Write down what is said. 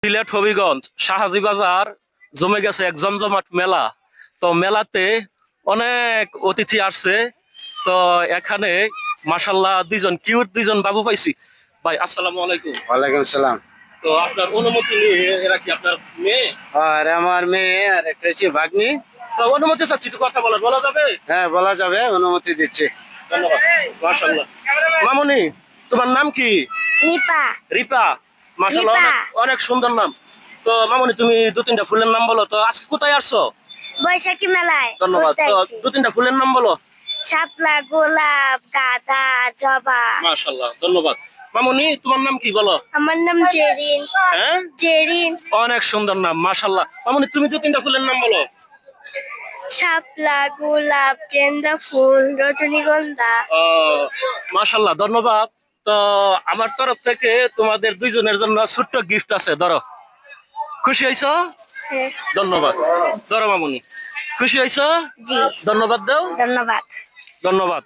সিলেট হবিগঞ্জ শাহাজি বাজার জমে গেছে এক জমজমাট মেলা। তো মেলাতে অনেক অতিথি আসছে। তো এখানে মাশাল্লাহ দুইজন বাবু পাইছি। ভাই আসসালামু আলাইকুম। ওয়ালাইকুম সালাম। তো আপনার অনুমতি নিয়ে এরা কি আপনার মেয়ে? আর আমার মেয়ে আর একটা হচ্ছে ভাগ্নি। তো অনুমতি চাচ্ছি, একটু কথা বলা যাবে? হ্যাঁ, বলা যাবে, অনুমতি দিচ্ছি। ধন্যবাদ। মাশাল্লাহ। মামুনি, তোমার নাম কি? নিপা। রিপা। মাশাল্লাহ, রিপা। অনেক সুন্দর নাম। তো মামুনি, তুমি দু তিনটা ফুলের নাম বলো তো। আজকে কোথায় আসছো? বৈশাখী মেলায় ধন্যবাদ। ঘুরতে তো আইছি। দু তিনটা ফুলের নাম বলো। শাপলা, গোলাপ, গাঁদা, জবা। মাশাল্লাহ, ধন্যবাদ। মামুনি, তোমার নাম কি বলো? আমার নাম জেরিন। হ্যাঁ, জেরিন। অনেক সুন্দর নাম মাশাল্লাহ। মামুনি, তুমি দু তিনটা ফুলের নাম বলো। শাপলা, গোলাপ, গেন্দা ফুল, রজনীগন্ধা। মাশাল্লাহ, ধন্যবাদ। তো আমার তরফ থেকে তোমাদের দুইজনের জন্য ছোট্ট গিফট আছে, ধরো। খুশি হয়েছো? হ্যাঁ। ধন্যবাদ। ধরো মামুনি, খুশি হয়েছো? জি। ধন্যবাদ দাও। ধন্যবাদ। ধন্যবাদ।